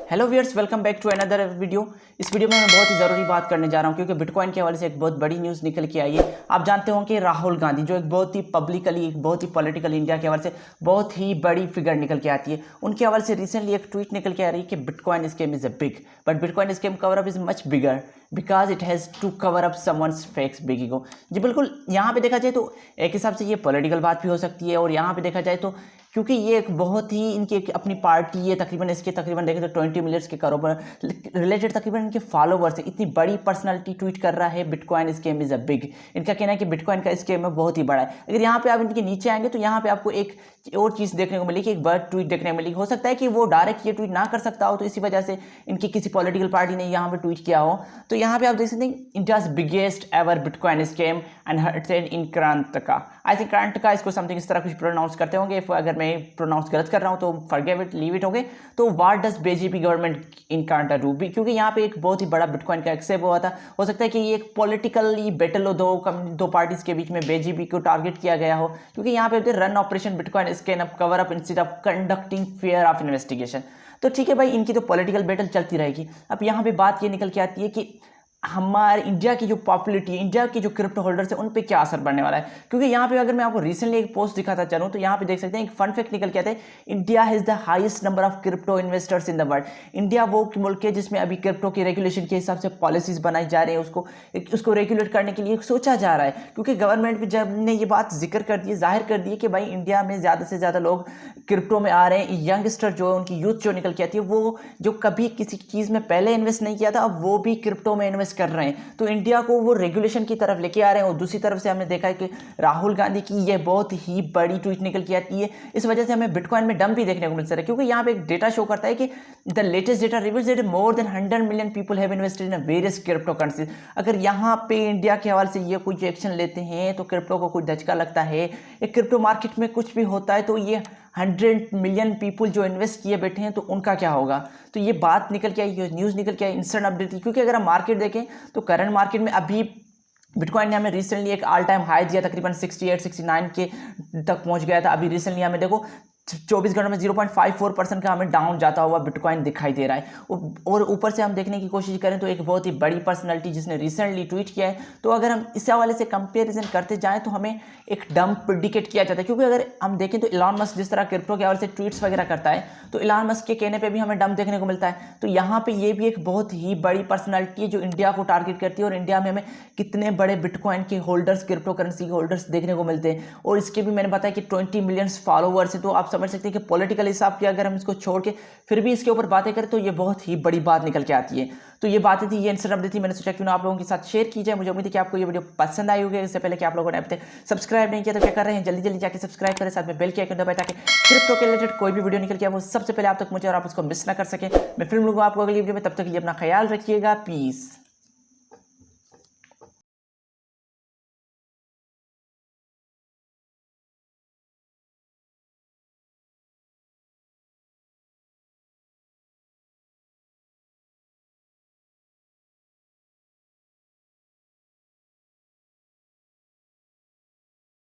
Hello viewers, welcome back to another video. इस video में मैं बहुत ही ज़रूरी बात करने जा रहा हूं क्योंकि बिटकॉइन के हवाले से एक बहुत बड़ी न्यूज़ निकल के आई है। आप जानते हो कि राहुल गांधी जो एक बहुत ही पब्लिकली, एक बहुत ही पॉलिटिकल इंडिया के हवाले से बहुत ही बड़ी फिगर निकल के आती है, उनके हवाले से रिसेंटली एक ट्वीट निकल के आ रही है कि bitcoin scam is a big, but bitcoin scam cover up is much bigger because it has to cover up someone's fakes big ego. जी बिल्कुल, यहाँ पे देखा जाए तो एक हिसाब से ये पॉलिटिकल बात भी हो सकती है और यहाँ पे देखा जाए तो क्योंकि ये एक बहुत ही इनकी एक अपनी पार्टी है, तकरीबन इसके तकरीबन देखें तो 20 मिलियंस के कारोबार रिलेटेड तकरीबन इनके फॉलोवर्स है। इतनी बड़ी पर्सनालिटी ट्वीट कर रहा है bitcoin scam is a big. इनका कहना है कि बिटकॉइन का स्कैम है बहुत ही बड़ा है। अगर यहाँ पे आप इनके नीचे आएंगे तो यहाँ पे आपको एक और चीज़ देखने को मिलेगी, एक बर्ड ट्वीट देखने को मिलेगी। हो सकता है कि वो डायरेक्ट ये ट्वीट ना कर सकता हो, तो इसी वजह से इनकी किसी पॉलिटिकल पार्टी ने यहाँ पे ट्वीट किया हो। तो यहाँ पे आप देख सकते हैं India's biggest ever bitcoin scam and hurted in Karnataka. I think Karnataka इसको समथिंग इस तरह कुछ प्रोनाउंस करते होंगे। अगर मैं प्रोनाउंस गलत कर रहा हूँ तो फॉरगिव इट, लीव इट हो गए। तो what does BJP government in Karnataka do, क्योंकि यहाँ पे एक बहुत ही बड़ा बिटकॉइन का एक्सेप हुआ था। हो सकता है कि ये एक पॉलिटिकली बैटल हो दो पार्टीज के बीच में, बीजेपी को टारगेट किया गया हो, क्योंकि यहाँ पे run operation bitcoin scam up cover up instead of conducting fair of investigation. तो ठीक है भाई, इनकी तो पॉलिटिकल बैटल चलती रहेगी। अब यहाँ पे बात ये निकल के आती है कि हमारे इंडिया की जो पॉपुलैरिटी है, इंडिया की जो क्रिप्टो होल्डर्स है, उन पे क्या असर पड़ने वाला है। क्योंकि यहाँ पे अगर मैं आपको रिसेंटली एक पोस्ट दिखाता चलूँ तो यहाँ पे देख सकते हैं एक फन फैक्ट निकल के आता है, India has the highest number of crypto investors in the world. India वो मुल्क है जिसमें अभी क्रिप्टो के रेगुलेशन के हिसाब से पॉलिसीज बनाई जा रही है, उसको रेगुलेट करने के लिए सोचा जा रहा है। क्योंकि गवर्नमेंट भी जब ने ये बात जिक्र कर दी, जाहिर कर दी कि भाई इंडिया में ज़्यादा से ज़्यादा लोग क्रिप्टो में आ रहे हैं। यंगस्टर जो है, उनकी यूथ जो निकल के आती है, वो जो कभी किसी चीज़ में पहले इन्वेस्ट नहीं किया था, अब वो भी क्रिप्टो में इन्वेस्ट कर रहे हैं। तो इंडिया को वो रेगुलेशन की तरफ लेके आ रहे हैं। और दूसरी तरफ से हमने देखा है कि राहुल गांधी की ये बहुत ही बड़ी ट्वीट निकल के आती है। इस वजह से हमें बिटकॉइन में डंप भी देखने को मिल सकता है, क्योंकि यहाँ पे एक डेटा शो करता है कि the latest data reveals that more than 100 million people have invested in various crypto currencies. अगर यहाँ पे इंडिया के हवाले से ये कुछ एक्शन लेते हैं तो क्रिप्टो को कुछ धचका लगता है। एक क्रिप्टो मार्केट में कुछ भी होता है तो ये 100 मिलियन पीपल जो इन्वेस्ट किए बैठे हैं तो उनका क्या होगा। तो ये बात निकल के आई, ये न्यूज़ निकल के आई, इंस्टेंट अपडेट थी। क्योंकि अगर हम मार्केट देखें तो करंट मार्केट में अभी बिटकॉइन ने हमें रिसेंटली एक ऑल टाइम हाई दिया, तकरीबन 68-69 के तक पहुंच गया था। अभी रिसेंटली हमें देखो 24 घंटों में 0.54% का हमें डाउन जाता हुआ बिटकॉइन दिखाई दे रहा है। और ऊपर से हम देखने की कोशिश करें तो एक बहुत ही बड़ी पर्सनैलिटी जिसने रिसेंटली ट्वीट किया है, तो अगर हम इस हवाले से कंपेरिजन करते जाएं तो हमें एक डंप प्रेडिकेट किया जाता है। क्योंकि अगर हम देखें तो इलॉन मस्क जिस तरह क्रिप्टो के हवाले से ट्वीट्स वगैरह करता है, तो इलॉन मस्क के कहने पर भी हमें डंप देखने को मिलता है। तो यहाँ पर ये भी एक बहुत ही बड़ी पर्सनैलिटी है जो इंडिया को टारगेट करती है। और इंडिया में हमें कितने बड़े बिटकॉइन के होल्डर्स, क्रिप्टो करेंसी के होल्डर्स देखने को मिलते हैं। और इसके भी मैंने बताया कि 20 मिलियंस फॉलोवर्स हैं। तो आप समझ सकते हैं कि पॉलिटिकल हिसाब के अगर हम इसको छोड़ के फिर भी इसके ऊपर बातें करें तो ये बहुत ही बड़ी बात निकल के आती है। तो ये बातें थी, ये इंस्टेंट अपडेट थी। मैंने सोचा क्यों ना आप लोगों के साथ शेयर की जाए। मुझे उम्मीद है कि आपको ये वीडियो पसंद आई होगी। इससे पहले कि आप लोगों ने अब तक सब्सक्राइब नहीं किया तो क्या कर रहे हैं, जल्दी जल्दी जाकर सब्सक्राइब करें, साथ में बेल के आइकन दबाएं ताकि क्रिप्टो के रिलेटेड कोई भी वीडियो निकल के आए वो सबसे पहले आप तक मुझे और आप उसको मिस ना कर सके। मैं फिर मिलूंगा आपको अगली वीडियो में, तब तक ये अपना ख्याल रखिएगा। पीस।